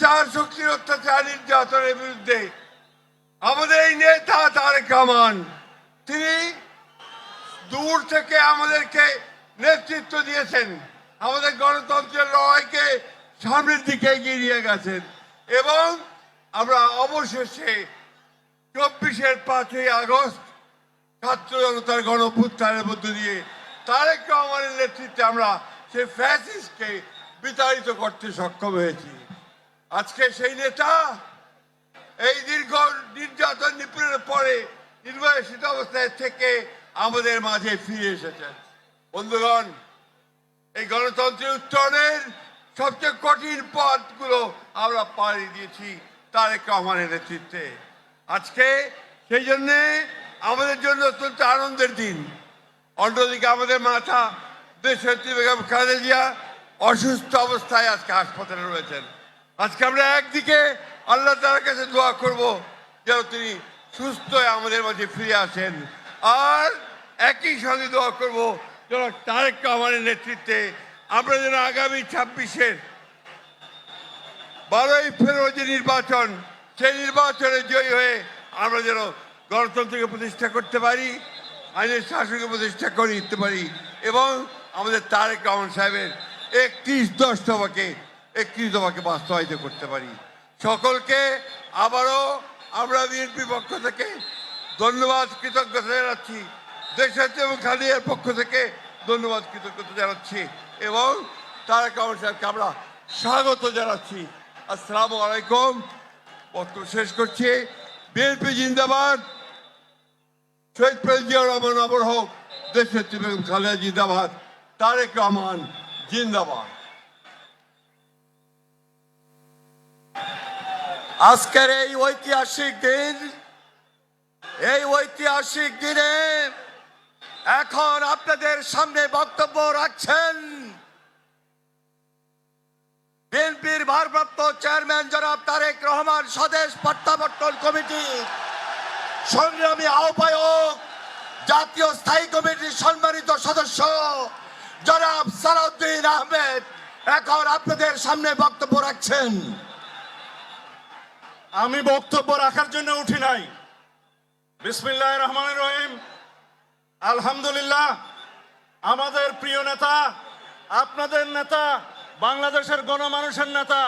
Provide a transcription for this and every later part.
অত্যাচার, শক্তির অত্যাচার, নির্যাতনের বিরুদ্ধে আমাদের এই নেতা তারেক রহমান তিনি দূর থেকে আমাদেরকে নেতৃত্ব দিয়েছেন, আমাদের গণতন্ত্রের লড়াইকে সামনের দিকে এগিয়ে নিয়ে গেছেন এবং আমরা অবশেষে 24-5 আগস্ট ছাত্র জনতার গণঅভ্যুত্থানের মধ্য দিয়ে তারেক রহমানের নেতৃত্বে আমরা সেই ফ্যাসিস্টকে বিতাড়িত করতে সক্ষম হয়েছি। আজকে সেই নেতা এই দীর্ঘ নির্যাতন নিপীড়নের পরে নির্বাসিত অবস্থায় থেকে আমাদের মাঝে ফিরে এসেছেন। বন্ধুগণ, এই গণতন্ত্রের উত্তরণের সবচেয়ে কঠিন পথগুলো আমরা পাড়ি দিয়েছি তারেক রহমানের নেতৃত্বে। আজকে সেই জন্যে আমাদের জন্য অত্যন্ত আনন্দের দিন। অন্যদিকে আমাদের মাতা দেশনেত্রী বেগম খালেদা জিয়া অসুস্থ অবস্থায় আজকে হাসপাতালে রয়েছেন। আজকে আমরা একদিকে আল্লাহ তাআলার কাছে দোয়া করব যেন তিনি সুস্থ হয়ে আমাদের মাঝে ফিরে আসেন, আর একই সঙ্গে দোয়া করব যেন তারেক রহমানের নেতৃত্বে আমরা যেন আগামী 26-এর 12ই ফেব্রুয়ারি যে নির্বাচন, সেই নির্বাচনে জয়ী হয়ে আমরা যেন গণতন্ত্রকে প্রতিষ্ঠা করতে পারি, আইনের শাসনকে প্রতিষ্ঠা করে দিতে পারি এবং আমাদের তারেক রহমান সাহেবের 31-10 দফাকে 31 দফাকে বাস্তবায়িত করতে পারি। সকলকে আবারও আমরা বিএনপির পক্ষ থেকে ধন্যবাদ, কৃতজ্ঞতা জানাচ্ছি। দেশনেত্রী এবং খালেদার পক্ষ থেকে ধন্যবাদ, কৃতজ্ঞতা জানাচ্ছি এবং তারেক রহমান সাহেবকে আমরা স্বাগত জানাচ্ছি। আসসালামু আলাইকুম। বক্তব্য শেষ করছি। বিএনপি জিন্দাবাদ, শহীদ প্রেসিডেন্ট জিয়াউর রহমান অমর হোক, দেশনেত্রী বেগম খালেদা জিন্দাবাদ, তারেক রহমান জিন্দাবাদ। আজকের এই ঐতিহাসিক দিনে এখন আপনাদের সামনে বক্তব্য রাখছেন বিএনপির ভারপ্রাপ্ত চেয়ারম্যান জনাব তারেক রহমান, স্বদেশ প্রত্যাবর্তন কমিটি সংগ্রামী আহ্বায়ক, জাতীয় স্থায়ী কমিটির সম্মানিত সদস্য জনাব সালাউদ্দিন আহমেদ এখন আপনাদের সামনে বক্তব্য রাখছেন। আমি বক্তব্য রাখার জন্য উঠি নাই। বিসমিল্লাহির রহমানির রহিম। আলহামদুলিল্লাহ, আমাদের প্রিয় নেতা, আপনাদের নেতা, বাংলাদেশের গণমানুষের নেতা,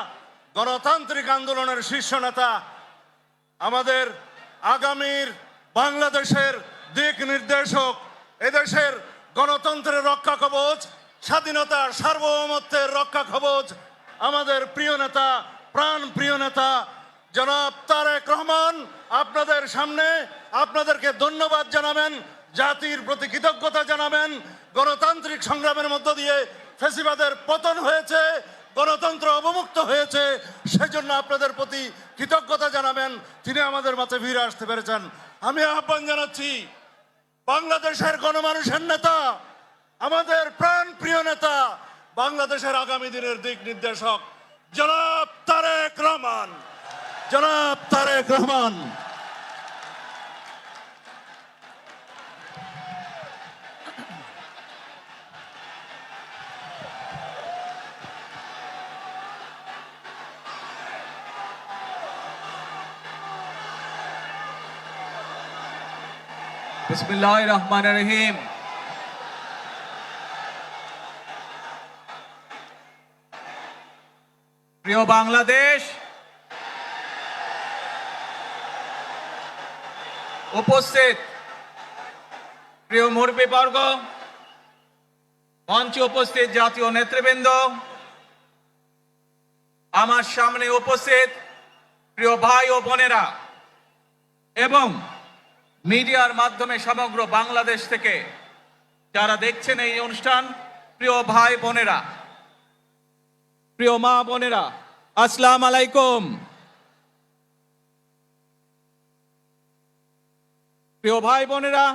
গণতান্ত্রিক আন্দোলনের শীর্ষ নেতা, আমাদের আগামীর বাংলাদেশের দিক নির্দেশক, এদেশের গণতন্ত্রের রক্ষা কবচ, স্বাধীনতার সার্বভৌমত্বের রক্ষা কবচ, আমাদের প্রিয় নেতা, প্রাণ প্রিয় নেতা জনাব তারেক রহমান আপনাদের সামনে আপনাদেরকে ধন্যবাদ জানাবেন, জাতির প্রতি কৃতজ্ঞতা জানাবেন। গণতান্ত্রিক সংগ্রামের মধ্য দিয়ে ফ্যাসিবাদের পতন হয়েছে, গণতন্ত্র অবমুক্ত হয়েছে, সেজন্য আপনাদের প্রতি কৃতজ্ঞতা জানাবেন। তিনি আমাদের মাঝে ফিরে আসতে পেরেছেন। আমি আহ্বান জানাচ্ছি বাংলাদেশের গণমানুষের নেতা, আমাদের প্রাণ প্রিয় নেতা, বাংলাদেশের আগামী দিনের দিক নির্দেশক জনাব তারেক রহমান, জনাব তারেক রহমান। বিসমিল্লাহির রহমানির রহিম। প্রিয় বাংলাদেশ, উপস্থিত প্রিয় মুরব্বীবর্গ, মঞ্চে উপস্থিত জাতীয় নেতৃবৃন্দ, আমার সামনে উপস্থিত প্রিয় ভাই ও বোনেরা এবং মিডিয়ার মাধ্যমে সমগ্র বাংলাদেশ থেকে যারা দেখছেন এই অনুষ্ঠান, প্রিয় ভাই বোনেরা, প্রিয় মা বোনেরা, আসসালামু আলাইকুম। প্রিয় ভাই বোনেরা,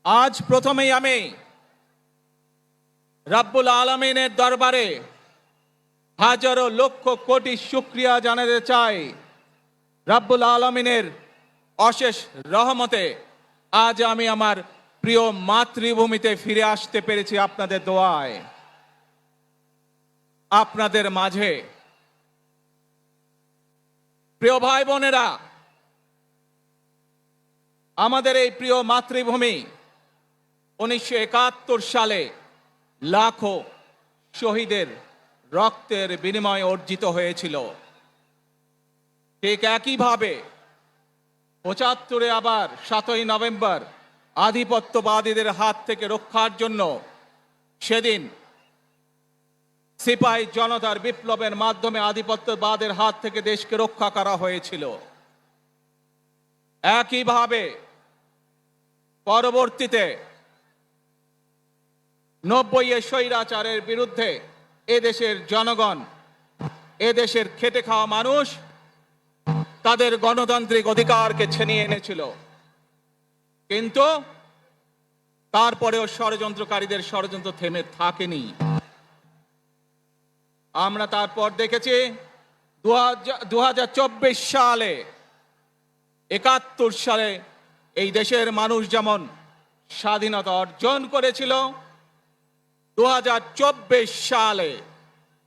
আজ প্রথমেই আমি রাব্বুল আলামিনের দরবারে হাজারো লক্ষ কোটি শুকরিয়া জানাতে চাই। রাব্বুল আলামিনের অশেষ রহমতে আজ আমি আমার প্রিয় মাতৃভূমিতে ফিরে আসতে পেরেছি আপনাদের দোয়ায়। আপনাদের মাঝে প্রিয় ভাই বোনেরা, আমাদের এই প্রিয় মাতৃভূমি 1971 সালে লাখো শহীদের রক্তের বিনিময়ে অর্জিত হয়েছিল। ঠিক একইভাবে 75-এ আবার 7ই নভেম্বর আধিপত্যবাদীদের হাত থেকে রক্ষার জন্য সেদিন সিপাহী জনতার বিপ্লবের মাধ্যমে আধিপত্যবাদের হাত থেকে দেশকে রক্ষা করা হয়েছিল। একইভাবে পরবর্তীতে 90-এ স্বৈরাচারের বিরুদ্ধে এদেশের জনগণ, এদেশের খেটে খাওয়া মানুষ তাদের গণতান্ত্রিক অধিকারকে ছিনিয়ে এনেছিল। কিন্তু তারপরেও ষড়যন্ত্রকারীদের ষড়যন্ত্র থেমে থাকেনি। আমরা তারপর দেখেছি 2024 সালে, 71 সালে এই দেশের মানুষ যেমন স্বাধীনতা অর্জন করেছিল, 2024 সালে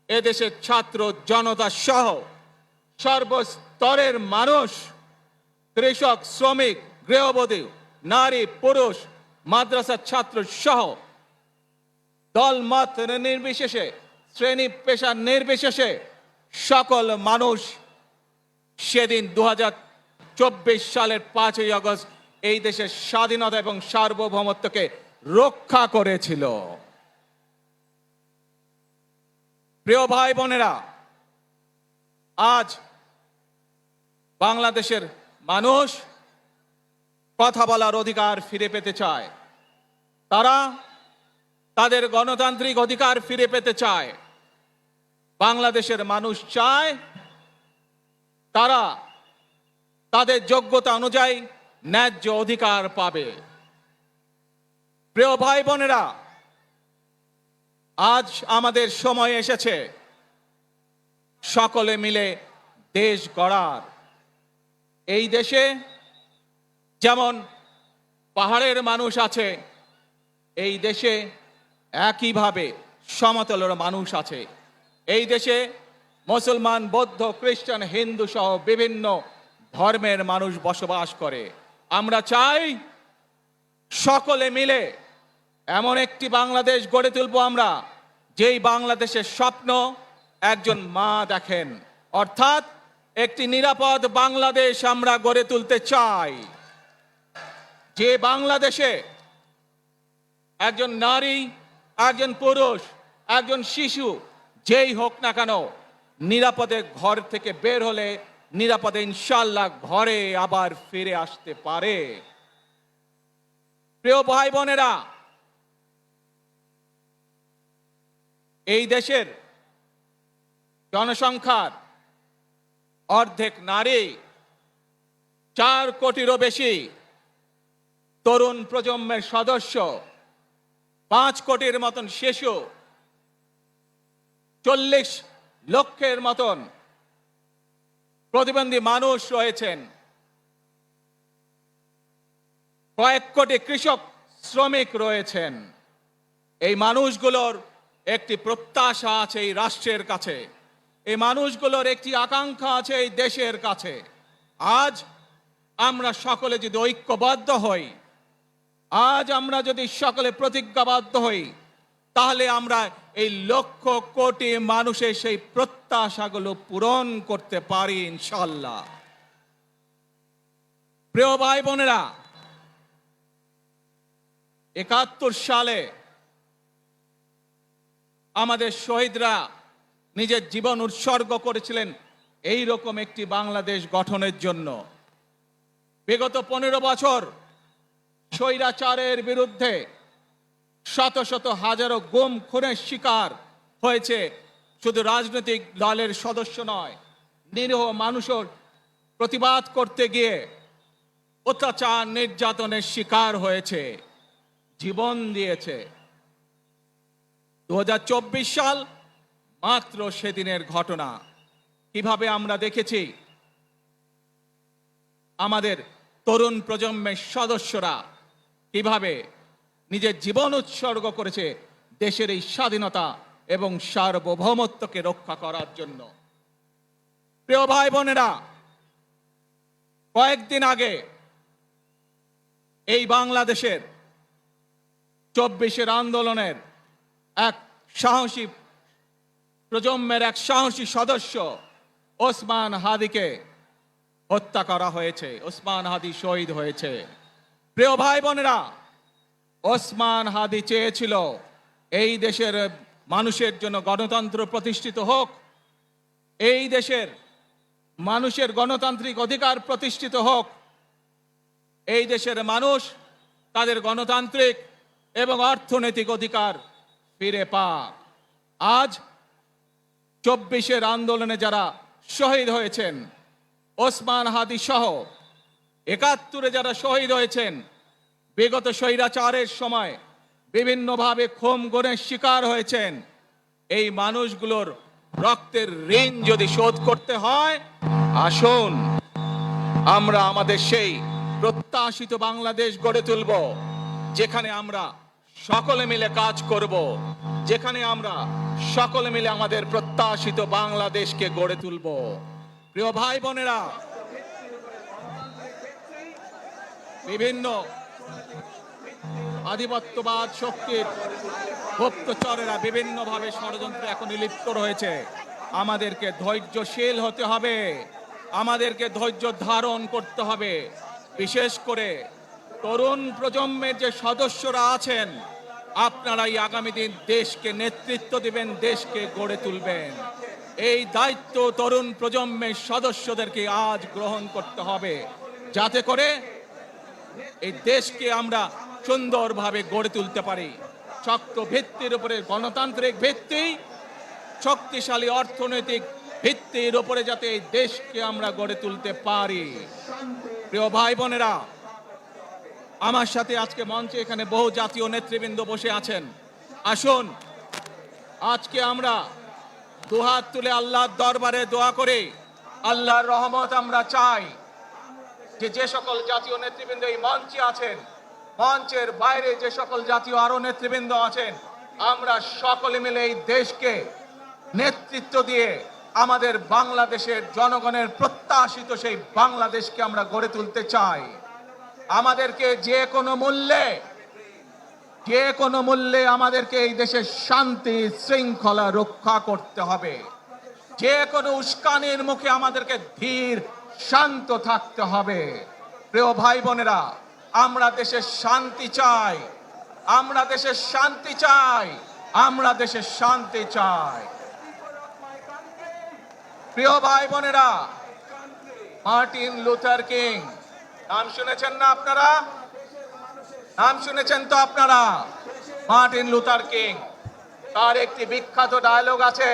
এদেশের ছাত্র জনতা সহ সর্বস্তরের মানুষ, কৃষক, শ্রমিক, গৃহবধূ, নারী, পুরুষ, মাদ্রাসার ছাত্র সহ দলমত নির্বিশেষে, শ্রেণী পেশা নির্বিশেষে সকল মানুষ সেদিন 2024 সালের 5ই আগস্ট এই দেশের স্বাধীনতা এবং সার্বভৌমত্বকে রক্ষা করেছিল। প্রিয় ভাই বোনেরা, আজ বাংলাদেশের মানুষ কথা বলার অধিকার ফিরে পেতে চায়। তারা তাদের গণতান্ত্রিক অধিকার ফিরে পেতে চায়। বাংলাদেশের মানুষ চায় তারা তাদের যোগ্যতা অনুযায়ী ন্যায্য অধিকার পাবে। প্রিয় ভাই বোনেরা, আজ আমাদের সময় এসেছে সকলে মিলে দেশ গড়ার। এই দেশে যেমন পাহাড়ের মানুষ আছে, এই দেশে একইভাবে সমতলের মানুষ আছে। এই দেশে মুসলমান, বৌদ্ধ, খ্রিস্টান, হিন্দু সহ বিভিন্ন ধর্মের মানুষ বসবাস করে। আমরা চাই সকলে মিলে এমন একটি বাংলাদেশ গড়ে তুলব আমরা, যেই বাংলাদেশের স্বপ্ন একজন মা দেখেন, অর্থাৎ একটি নিরাপদ বাংলাদেশ আমরা গড়ে তুলতে চাই। যে বাংলাদেশে একজন নারী, একজন পুরুষ, একজন শিশু যেই হোক না কেন নিরাপদে ঘর থেকে বের হলে নিরাপদে ইনশাআল্লাহ ঘরে আবার ফিরে আসতে পারে। প্রিয় ভাই বোনেরা, এই দেশের জনসংখ্যার অর্ধেক নারী, 4 কোটিরও বেশি তরুণ প্রজন্মের সদস্য, 5 কোটির মতন শিশু, 40 লক্ষের মতন প্রতিবন্ধী মানুষ রয়েছেন, কয়েক কোটি কৃষক শ্রমিক রয়েছেন। এই মানুষগুলোর একটি প্রত্যাশা আছে এই রাষ্ট্রের কাছে, এই মানুষগুলোর একটি আকাঙ্ক্ষা আছে এই দেশের কাছে। আজ আমরা সকলে যদি ঐক্যবদ্ধ হই, আজ আমরা যদি সকলে প্রতিজ্ঞাবদ্ধ হই, তাহলে আমরা এই লক্ষ কোটি মানুষের সেই প্রত্যাশাগুলো পূরণ করতে পারি ইনশাআল্লাহ। প্রিয় ভাই বোনেরা, 71 সালে আমাদের শহীদরা নিজের জীবন উৎসর্গ করেছিলেন এই রকম একটি বাংলাদেশ গঠনের জন্য। বিগত 15 বছর স্বৈরাচারের বিরুদ্ধে শত শত হাজারো গুম খুনের শিকার হয়েছে। শুধু রাজনৈতিক দলের সদস্য নয়, নিরীহ মানুষের প্রতিবাদ করতে গিয়ে অত্যাচার নির্যাতনের শিকার হয়েছে, জীবন দিয়েছে। 2024 সাল মাত্র সেদিনের ঘটনা। কিভাবে আমরা দেখেছি আমাদের তরুণ প্রজন্মের সদস্যরা কিভাবে নিজের জীবন উৎসর্গ করেছে দেশের এই স্বাধীনতা এবং সার্বভৌমত্বকে রক্ষা করার জন্য। প্রিয় ভাই বোনেরা, কয়েকদিন আগে এই বাংলাদেশের 24-এর আন্দোলনের এক সাহসী প্রজন্মের এক সাহসী সদস্য ওসমান হাদিকে হত্যা করা হয়েছে। ওসমান হাদি শহীদ হয়েছে। প্রিয় ভাই বোনেরা, ওসমান হাদি চেয়েছিল এই দেশের মানুষের জন্য গণতন্ত্র প্রতিষ্ঠিত হোক, এই দেশের মানুষের গণতান্ত্রিক অধিকার প্রতিষ্ঠিত হোক, এই দেশের মানুষ তাদের গণতান্ত্রিক এবং অর্থনৈতিক অধিকার ফিরে পাক। আজ 24-এর আন্দোলনে যারা শহীদ হয়েছেন, ওসমান হাদি সহ 71-এ যারা শহীদ হয়েছেন, বিগত স্বৈরাচারের সময় বিভিন্নভাবে খুন-গুমের শিকার হয়েছেন, এই মানুষগুলোর রক্তের ঋণ যদি শোধ করতে হয়, আসুন আমরা আমাদের সেই প্রত্যাশিত বাংলাদেশ গড়ে তুলব, যেখানে আমরা সকলে মিলে কাজ করব, যেখানে আমরা সকলে মিলে আমাদের প্রত্যাশিত বাংলাদেশকে গড়ে তুলব। প্রিয় ভাই বোনেরা, বিভিন্ন আধিপত্যবাদ শক্তির গুপ্তচরেরা বিভিন্নভাবে ষড়যন্ত্রে এখন লিপ্ত রয়েছে। আমাদেরকে ধৈর্যশীল হতে হবে, আমাদেরকে ধৈর্য ধারণ করতে হবে। বিশেষ করে তরুণ প্রজন্মের যে সদস্যরা আছেন, আপনারাই আগামী দিন দেশকে নেতৃত্ব দিবেন, দেশকে গড়ে তুলবেন। এই দায়িত্ব তরুণ প্রজন্মের সদস্যদেরকে আজ গ্রহণ করতে হবে, যাতে করে এই দেশকে আমরা সুন্দরভাবে গড়ে তুলতে পারি। শক্ত ভিত্তির উপরে, গণতান্ত্রিক ভিত্তি, শক্তিশালী অর্থনৈতিক ভিত্তির উপরে যাতে এই দেশকে আমরা গড়ে তুলতে পারি। প্রিয় ভাই বোনেরা, আমার সাথে আজকে মঞ্চে এখানে বহু জাতীয় নেতৃবৃন্দ বসে আছেন। আসুন আজকে আমরা দুহাত তুলে আল্লাহর দরবারে দোয়া করে আল্লাহর রহমত আমরা চাই। যে সকল জাতীয় নেতৃবৃন্দ এই মঞ্চে আছেন, মঞ্চের বাইরে যে সকল জাতীয় আরো নেতৃবৃন্দ আছেন, আমরা সকলে মিলে এই দেশকে নেতৃত্ব দিয়ে আমাদের বাংলাদেশের জনগণের প্রত্যাশিত সেই বাংলাদেশকে আমরা গড়ে তুলতে চাই। আমাদেরকে যে কোনো মূল্যে আমাদেরকে এই দেশের শান্তি শৃঙ্খলা রক্ষা করতে হবে। যে কোনো উস্কানির মুখে আমাদেরকে ধীর শান্ত থাকতে হবে। প্রিয় ভাই বোনেরা, আমরা দেশের শান্তি চাই, আমরা দেশের শান্তি চাই, আমরা দেশের শান্তি চাই। প্রিয় ভাই বোনেরা, মার্টিন লুথার কিং নাম শুনেছেন না আপনারা? নাম শুনেছেন তো আপনারা? মার্টিন লুথার কিং, তার একটি বিখ্যাত ডায়লগ আছে,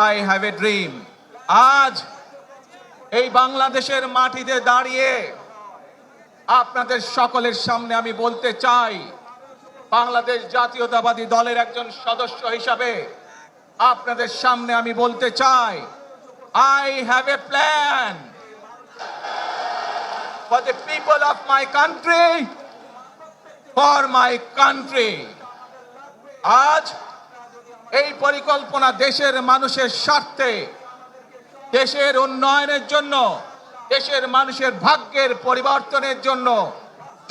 আই হ্যাভ এ ড্রিম। আজ এই বাংলাদেশের মাটিতে দাঁড়িয়ে আপনাদের সকলের সামনে আমি বলতে চাই, বাংলাদেশ জাতীয়তাবাদী দলের একজন সদস্য হিসাবে আপনাদের সামনে আমি বলতে চাই, I have a plan for the people of my country, for my country. আজ এই পরিকল্পনা দেশের মানুষের স্বার্থে, দেশের উন্নয়নের জন্য, দেশের মানুষের ভাগ্যের পরিবর্তনের জন্য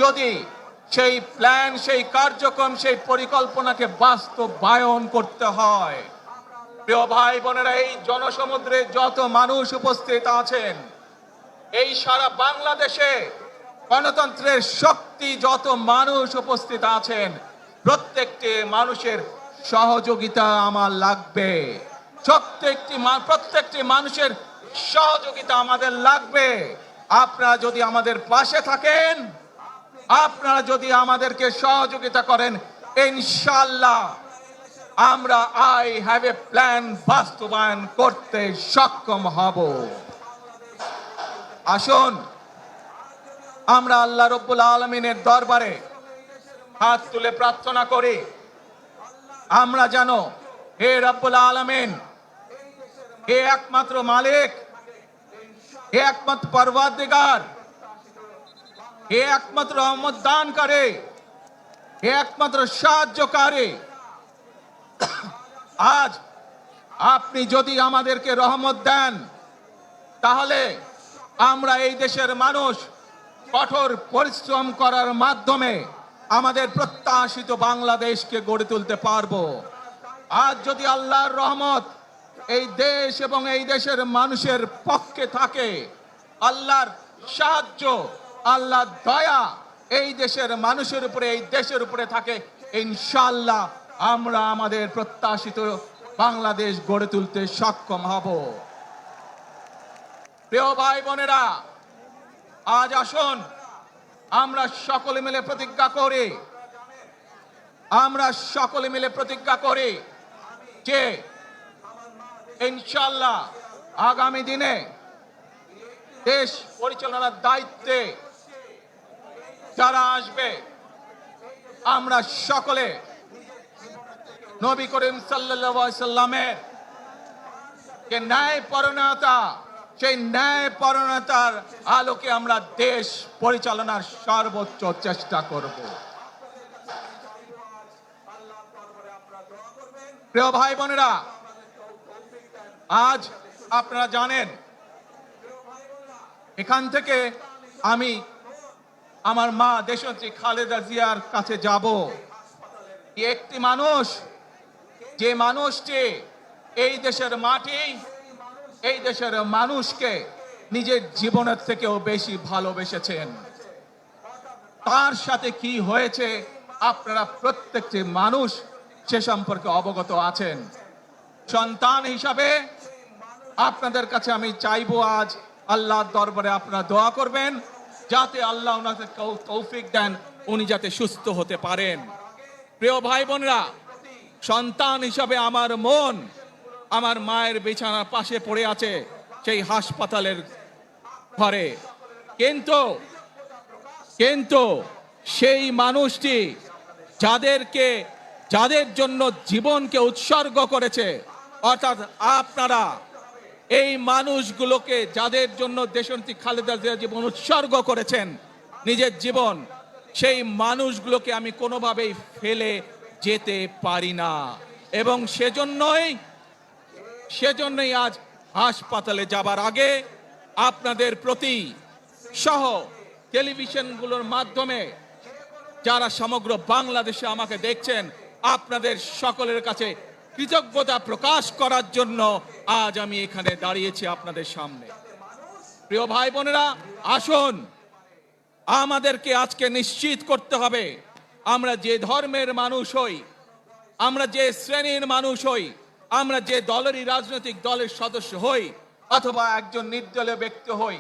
যদি সেই প্ল্যান, সেই কার্যক্রম, সেই পরিকল্পনাকে বাস্তবায়ন করতে হয়, প্রিয় ভাই বোনেরা, এই জনসমুদ্রে যত মানুষ উপস্থিত আছেন, এই সারা বাংলাদেশে গণতন্ত্রের শক্তি যত মানুষ উপস্থিত আছেন, প্রত্যেকটি মানুষের সহযোগিতা আমার লাগবে। প্রত্যেকটি মানুষের সহযোগিতা আমাদের লাগবে। আপনারা যদি আমাদের পাশে থাকেন, আপনারা যদি আমাদেরকে সহযোগিতা করেন, ইনশাআল্লাহ আমরা আই হ্যাভ এ প্ল্যান বাস্তবায়ন করতে সক্ষম হব। আসুন আমরা আল্লাহ রব্বুল আলামিনের দরবারে হাত তুলে প্রার্থনা করি, আমরা জানো হে রব্বুল আলামিন, হে একমাত্র মালিক, হে একমাত্র পরওয়ারদিগার, হে একমাত্র রহমত দানকারী, হে একমাত্র সাহায্যকারী। আজ আপনি যদি আমাদেরকে রহমত দেন, তাহলে আমরা এই দেশের মানুষ কঠোর পরিশ্রম করার মাধ্যমে আমাদের প্রত্যাশিত বাংলাদেশকে গড়ে তুলতে পারবো। আজ যদি আল্লাহর রহমত এই দেশ এবং এই দেশের মানুষের পক্ষে থাকে, আল্লাহর সাহায্য, আল্লাহর দয়া এই দেশের মানুষের উপরে, এই দেশের উপরে থাকে, ইনশাআল্লাহ আমরা আমাদের প্রত্যাশিত বাংলাদেশ গড়ে তুলতে সক্ষম হব। প্রিয় ভাই বোনেরা, আজ আসুন আমরা সকলে মিলে প্রতিজ্ঞা করি যে ইনশাআল্লাহ আগামী দিনে দেশ পরিচালনার দায়িত্বে যারা আসবে, আমরা সকলে নবী করিম সাল্লাল্লাহু আলাইহি সাল্লামের যে ন্যায়পরায়ণতা, সেই ন্যায়পরায়ণতার আলোকে আমরা দেশ পরিচালনার সর্বোচ্চ চেষ্টা করব। প্রিয় ভাই বোনেরা, আজ আপনারা জানেন এখান থেকে আমি আমার মা দেশনেত্রী খালেদা জিয়ার কাছে যাব। একটি মানুষ, যে মানুষটি এই দেশের মাটি, এই দেশের মানুষকে নিজের জীবনের থেকেও বেশি ভালোবেসেছেন, তার সাথে কি হয়েছে আপনারা প্রত্যেকটি মানুষ সে সম্পর্কে অবগত আছেন। সন্তান হিসাবে আপনাদের কাছে আমি চাইবো আজ আল্লাহর দরবারে আপনারা দোয়া করবেন যাতে আল্লাহ ওনাকে তৌফিক দেন, উনি যাতে সুস্থ হতে পারেন। প্রিয় ভাই বোনেরা, সন্তান হিসাবে আমার মন আমার মায়ের বিছানার পাশে পড়ে আছে সেই হাসপাতালের ঘরে, কিন্তু সেই মানুষটি যাদের জন্য জীবনকে উৎসর্গ করেছে, অর্থাৎ আপনারা এই মানুষগুলোকে, যাদের জন্য দেশনেত্রী খালেদা জিয়া জীবন উৎসর্গ করেছেন নিজের জীবন, সেই মানুষগুলোকে আমি কোনোভাবেই ফেলে যেতে পারি না। এবং সেজন্যই আজ হাসপাতালে যাবার আগে আপনাদের প্রতি সহ টেলিভিশনগুলোর মাধ্যমে যারা সমগ্র বাংলাদেশে আমাকে দেখছেন, আপনাদের সকলের কাছে কৃতজ্ঞতা প্রকাশ করার জন্য আজ আমি এখানে দাঁড়িয়েছি আপনাদের সামনে। প্রিয় ভাই বোনেরা, আসুন আমাদেরকে আজকে নিশ্চিত করতে হবে, আমরা যে ধর্মের মানুষ হই, আমরা যে শ্রেণীর মানুষ হই, আমরা যে দলেরই রাজনৈতিক দলের সদস্য হই অথবা একজন নির্দলীয় ব্যক্তি হই,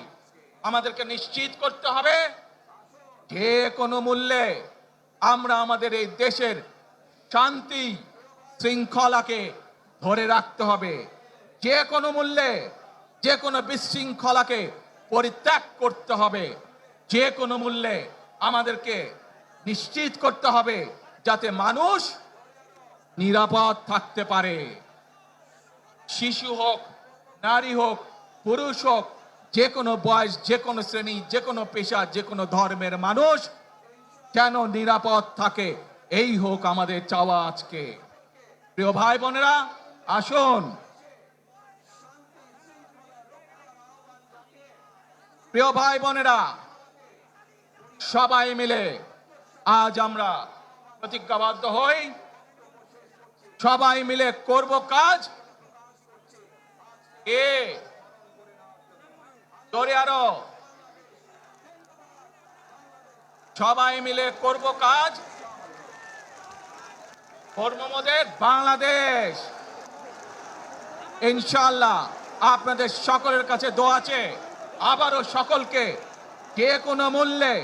আমাদেরকে নিশ্চিত করতে হবে যে কোনো মূল্যে আমরা আমাদের এই দেশের শান্তি শৃঙ্খলাকে ধরে রাখতে হবে। যে কোনো মূল্যে যে কোনো বিশৃঙ্খলাকে পরিত্যাগ করতে হবে। যে কোনো মূল্যে আমাদেরকে নিশ্চিত করতে হবে যাতে মানুষ নিরাপদ থাকতে পারে। শিশু হোক, নারী হোক, পুরুষ হোক, যে কোনো বয়স, যে কোনো শ্রেণী, যে কোনো পেশা, যে কোনো ধর্মের মানুষ যেন নিরাপদ থাকে, এই হোক আমাদের চাওয়া আজকে। প্রিয় ভাই বোনেরা, আসুন প্রিয় ভাই বোনেরা, সবাই মিলে আজ আমরা প্রতিজ্ঞাবদ্ধ হই, সবাই মিলে করব কাজ। সবাই মিলে করব কাজ, করব মোদের বাংলাদেশ। ইনশাআল্লাহ আপনাদের সকলের কাছে দোয়া আছে, আবারও সকলকে যে কোনো মূল্যে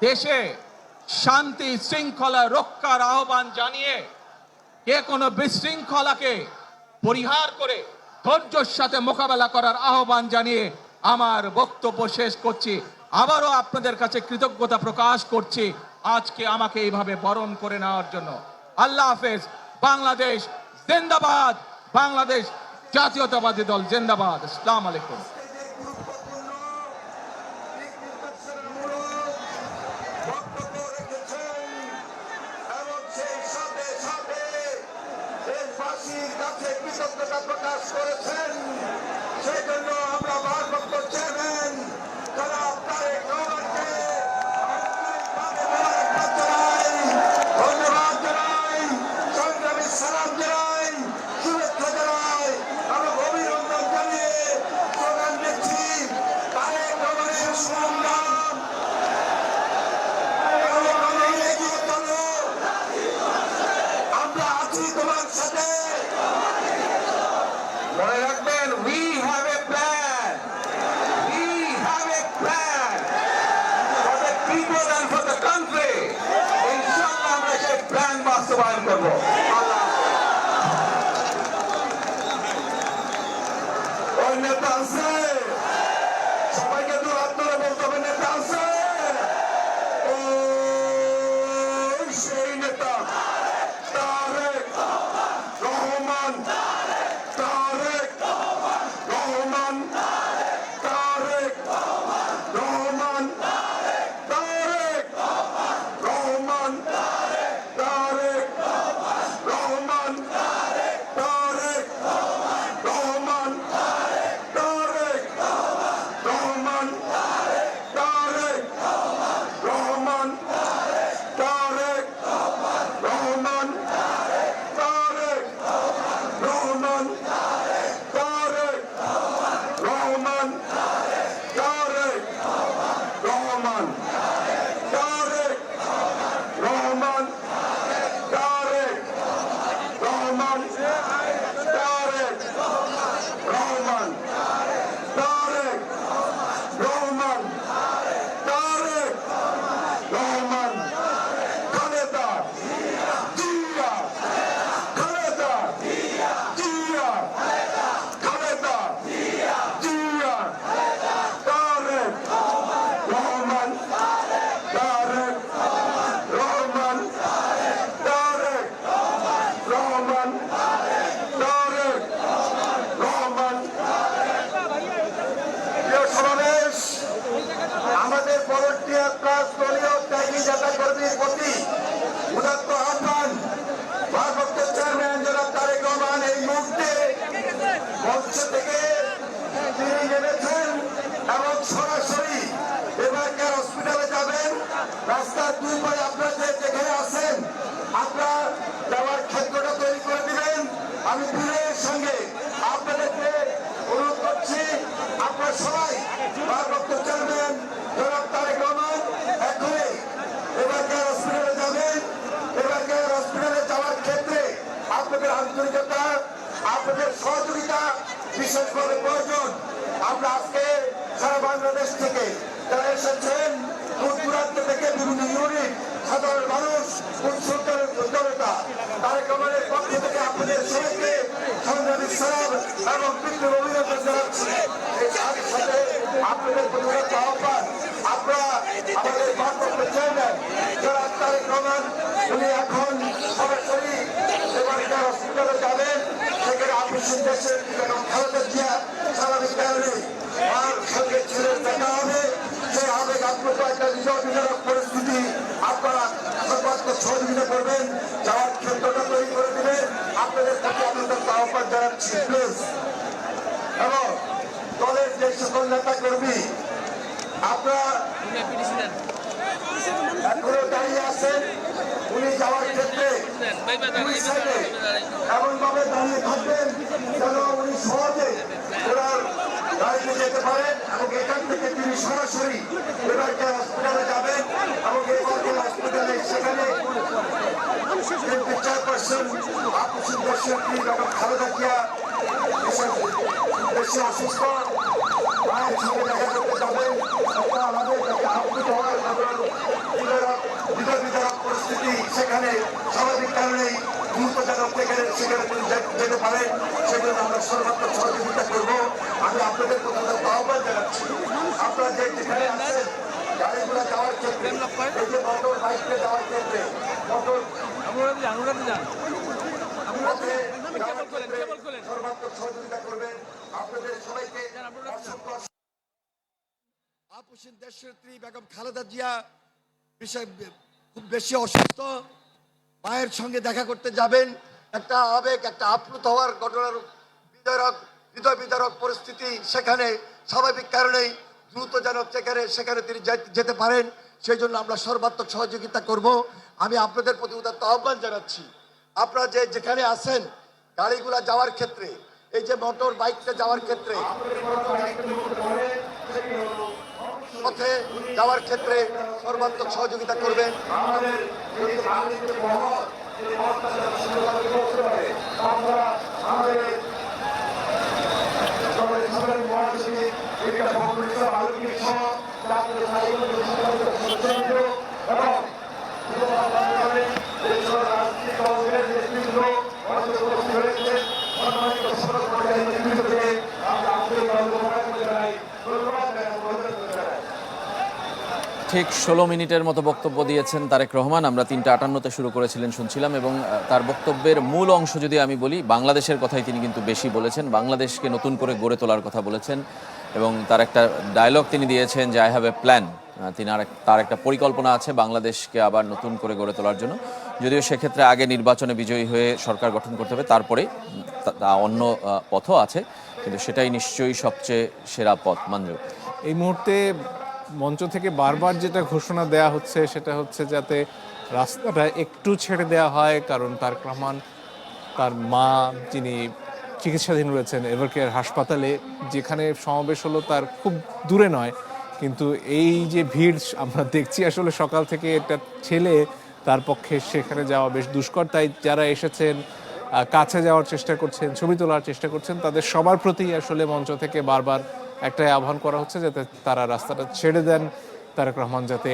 দেশে শান্তি শৃঙ্খলা রক্ষার আহ্বান জানিয়ে যে কোনো বিশৃঙ্খলাকে পরিহার করে ধৈর্যের সাথে মোকাবেলা করার আহ্বান জানিয়ে আমার বক্তব্য শেষ করছি। আবারও আপনাদের কাছে কৃতজ্ঞতা প্রকাশ করছি আজকে আমাকে এইভাবে বরণ করে নেওয়ার জন্য। আল্লাহ হাফেজ। বাংলাদেশ জিন্দাবাদ, বাংলাদেশ জাতীয়তাবাদী দল জিন্দাবাদ। আসসালামু আলাইকুম। কৃতজ্ঞতা প্রকাশ করেছেন, সেই জন্য আমরা ভারপ্রাপ্ত চেয়ারম্যান জনাব তারেক রহমানকে আন্তরিকভাবে মোবারকবাদ জানাই, ধন্যবাদ জানাই, সংগ্রামী সালাম জানাই, শুভেচ্ছা জানাই এবং অভিনন্দন জানিয়ে স্লোগান দিচ্ছি তারেক রহমানের সংগ্রাম এগিয়ে চলো, আমরা আছি তোমার সাথে। মনে রাখবেন, we have a plan, we have a plan for the people and for the country. ইনশাআল্লাহ আমরা সেই প্ল্যান বাস্তবায়ন করব। ওই নেতা আছে, সবাইকে দু হাত ধরে বলতে হবে নেতা আছে। ওই সেই নেতা তারেক রহমান, তারেক রহমান, তারেক রহমান, তারেক রহমান, তারেক রহমান, তারেক রহমান, তারেক রহমান, তারেক রহমান, তারেক রহমান, তারেক রহমান, তারেক রহমান, তারেক রহমান, তারেক রহমান, তারেক রহমান, তারেক রহমান, তারেক রহমান, তারেক রহমান, খালেদা জিয়া, খালেদা জিয়া, খালেদা জিয়া, তারেক রহমান, তারেক রহমান, তারেক রহমান, তারেক রহমান। প্রিয় সমাবেশ, আমাদের পরবর্তীয় ক্লাস দলীয় ত্যাগী নেতা কর্মীর প্রতি উদাত্ত আহ্বান, ভারপ্রাপ্ত চেয়ারম্যান জনাব তারেক রহমান এই মুহূর্তে মঞ্চ থেকে তিনি নেমেছেন এবং সরাসরি এবারকার হসপিটালে যাবেন। রাস্তার দুই পারে আপনারা যেখানে আছেন আপনারা যাওয়ার ক্ষেত্রটা তৈরি করে দিবেন। আমি বিনয়ের সঙ্গে আপনাদেরকে অনুরোধ করছি, আপনারা সবাই ভারপ্রাপ্ত চেয়ারম্যান জনাব তারেক রহমান এখনই এবারকার হসপিটালে যাবেন। এবারকার হসপিটালে যাওয়ার ক্ষেত্রে আপনাদের আন্তরিকতা, আপনাদের সহযোগিতা বিশেষভাবে প্রয়োজন। আমরা আজকে সারা বাংলাদেশ থেকে যারা এসেছেন, দূর দূরান্ত থেকে বিভিন্ন ইউনিট, সাধারণ মানুষ, উৎসবের জনতা, তারেক রহমানের পক্ষ থেকে আপনাদের সবাইকে সংগ্রামী সালাম এবং বিপ্লব অভিনন্দন জানাচ্ছি। এই সাথে সাথে আপনাদের প্রতি একটা আহ্বান, আপনারা আমাদের ভারপ্রাপ্ত চেয়ারম্যান জনাব তারেক রহমান উনি এখন সরাসরি এবারকার হসপিটালে যাবেন। সেখানে আপসীন দেশের খালেদা জিয়া স্বাভাবিক কারণে আর সঙ্গে ছেলের দেখা হবে। সেই আবেগ আপ্লুত একটা নিরব পরিস্থিতি আপনারা সর্বাত্মক সহযোগিতা করবেন, যাওয়ার ক্ষেত্রটা তৈরি করে দিবেন। আপনাদের প্রতি আপনাদের আহ্বান জানাচ্ছি প্লিজ। এবং দলের যে সকল নেতা কর্মী আপনারা এখনো দাঁড়িয়ে আছেন, উনি যাওয়ার ক্ষেত্রে দুই সাইডে এমন ভাবে দাঁড়িয়ে থাকবেন যেন উনি সহজে ওনার গাড়িতে যেতে পারেন এবং এখান থেকে তিনি সরাসরি এবারকে হসপিটালে যাবেন এবং এবারকে হসপিটালে সেখানে চেয়ারপারসন আপসীন দেশের এবং খালেদা জিয়া বেশি অসুস্থ মায়ের সঙ্গে দেখা করতে যাবেন। আমাদের কাছে আপ্লুত হওয়ার বিতর্ক পরিস্থিতি সেখানে স্বাভাবিক কারণেই দ্রুতজনক সেখানে তিনি যেতে পারেন, সেজন্য আমরা সর্বাত্মক সহযোগিতা করব। আমি আপনাদের প্রথমে আহ্বান জানাচ্ছি, আপনারা যে যেখানে আছেন গাড়িগুলো যাওয়ার ক্ষেত্রে, এই যে মোটর বাইকে যাওয়ার ক্ষেত্রে, মোটর সর্বাত্মক সহযোগিতা করবেন। আপনাদের সবাইকে আপসীন দেশনেত্রী বেগম খালেদা জিয়া বিষয় খুব বেশি অসুস্থ, মায়ের সঙ্গে দেখা করতে যাবেন। একটা আবেগ, একটা আপ্লুত হওয়ার ঘটনার হৃদয় বিদারক পরিস্থিতি সেখানে স্বাভাবিক কারণেই দ্রুত যেন সেখানে তিনি যেতে পারেন, সেই জন্য আমরা সর্বাত্মক সহযোগিতা করব। আমি আপনাদের প্রতি উদাত্ত আহ্বান জানাচ্ছি, আপনারা যেখানে আছেন গাড়িগুলা যাওয়ার ক্ষেত্রে, এই যে মোটর বাইকটা যাওয়ার ক্ষেত্রে, পথে যাওয়ার ক্ষেত্রে সর্বাত্মক সহযোগিতা করবেন। আমাদের ঠিক 16 মিনিটের মতো বক্তব্য দিয়েছেন তারেক রহমান। আমরা 3:58-তে শুরু করেছিলেন শুনছিলাম, এবং তার বক্তব্যের মূল অংশ যদি আমি বলি, বাংলাদেশের কথাই তিনি কিন্তু বেশি বলেছেন। বাংলাদেশকে নতুন করে গড়ে তোলার কথা বলেছেন, এবং তার একটা ডায়লগ তিনি দিয়েছেন যে আই হ্যাভ এ প্ল্যান। তার একটা পরিকল্পনা আছে বাংলাদেশকে আবার নতুন করে গড়ে তোলার জন্য। যদিও সেক্ষেত্রে আগে নির্বাচনে বিজয়ী হয়ে সরকার গঠন করতে হবে, তারপরে অন্য পথও আছে, কিন্তু সেটাই নিশ্চয়ই সবচেয়ে সেরা পথ। মঞ্জু, এই মুহূর্তে মঞ্চ থেকে বারবার যেটা ঘোষণা দেয়া হচ্ছে সেটা হচ্ছে যাতে রাস্তাটা একটু ছেড়ে দেওয়া হয়, কারণ তারেক রহমান তার মা যিনি চিকিৎসাধীন রয়েছেন এভারকেয়ার হাসপাতালে, যেখানে সমাবেশ হলো তার খুব দূরে নয়, কিন্তু এই যে ভিড় আমরা দেখছি আসলে সকাল থেকে, এটা ঠেলে তার পক্ষে সেখানে যাওয়া বেশ দুষ্কর। তাই যারা এসেছেন কাছে যাওয়ার চেষ্টা করছেন, ছবি তোলার চেষ্টা করছেন, তাদের সবার প্রতি আসলে মঞ্চ থেকে বারবার একটাই আহ্বান করা হচ্ছে যাতে তারা রাস্তাটা ছেড়ে দেন, তারেক রহমান যাতে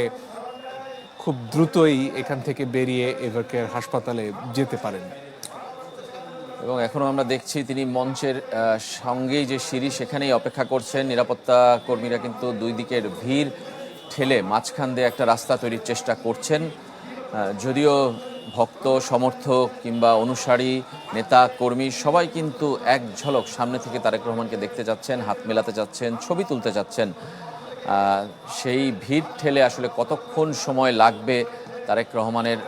খুব দ্রুতই এখান থেকে বেরিয়ে এভারকেয়ার হাসপাতালে যেতে পারেন। এবং এখনও আমরা দেখছি তিনি মঞ্চের সঙ্গেই যে সিঁড়ি, সেখানেই অপেক্ষা করছেন। নিরাপত্তা কর্মীরা কিন্তু দুই দিকের ভিড় ঠেলে মাঝখান দিয়ে একটা রাস্তা তৈরির চেষ্টা করছেন। যদিও ভক্ত, সমর্থক কিংবা অনুসারী, নেতা, কর্মী সবাই কিন্তু এক ঝলক সামনে থেকে তারেক রহমানকে দেখতে যাচ্ছেন, হাত মেলাতে যাচ্ছেন, ছবি তুলতে যাচ্ছেন। সেই ভিড় ঠেলে আসলে কতক্ষণ সময় লাগবে তারেক রহমানের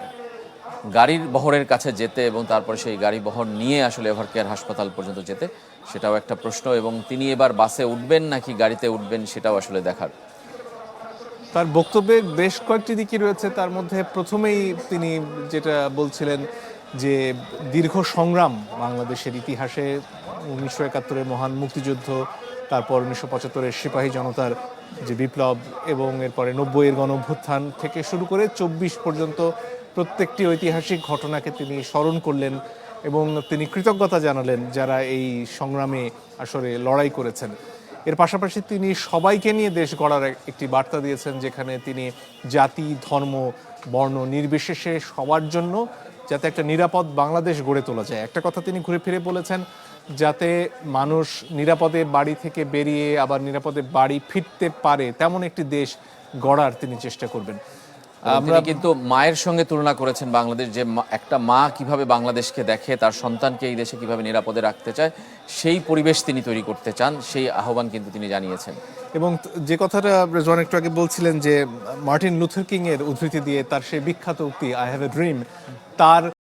গাড়ির বহরের কাছে যেতে, এবং তারপরে সেই গাড়ি বহর নিয়ে আসলে এভারকেয়ার হাসপাতাল পর্যন্ত যেতে, সেটাও একটা প্রশ্ন। এবং তিনি এবার বাসে উঠবেন নাকি গাড়িতে উঠবেন, সেটাও আসলে দেখার। তার বক্তব্যে বেশ কয়েকটি দিকই রয়েছে, তার মধ্যে প্রথমেই তিনি যেটা বলছিলেন যে দীর্ঘ সংগ্রাম বাংলাদেশের ইতিহাসে, 1971-এর মহান মুক্তিযুদ্ধ, তারপর 1975-এর সিপাহী জনতার যে বিপ্লব, এবং এরপরে 90-এর গণঅভ্যুত্থান থেকে শুরু করে 24 পর্যন্ত প্রত্যেকটি ঐতিহাসিক ঘটনাকে তিনি স্মরণ করলেন, এবং তিনি কৃতজ্ঞতা জানালেন যারা এই সংগ্রামে আসলে লড়াই করেছেন। এর পাশাপাশি তিনি সবাইকে নিয়ে দেশ গড়ার একটি বার্তা দিয়েছেন, যেখানে তিনি জাতি, ধর্ম, বর্ণ নির্বিশেষে সবার জন্য যাতে একটা নিরাপদ বাংলাদেশ গড়ে তোলা যায়। একটা কথা তিনি ঘুরে ফিরে বলেছেন, যাতে মানুষ নিরাপদে বাড়ি থেকে বেরিয়ে আবার নিরাপদে বাড়ি ফিরতে পারে, তেমন একটি দেশ গড়ার তিনি চেষ্টা করবেন। আমরা কিন্তু মায়ের সঙ্গে তুলনা করেছেন বাংলাদেশ, যে একটা মা কিভাবে বাংলাদেশকে দেখে, তার সন্তানকে এই দেশে কিভাবে নিরাপদে রাখতে চায়, সেই পরিবেশ তিনি তৈরি করতে চান, সেই আহ্বান কিন্তু তিনি জানিয়েছেন। এবং যে কথাটা রেজওয়ান একটু আগে বলছিলেন যে মার্টিন লুথার কিং এর উদ্ধৃতি দিয়ে তার সেই বিখ্যাত উক্তি আই হ্যাভ এ ড্রিম, তার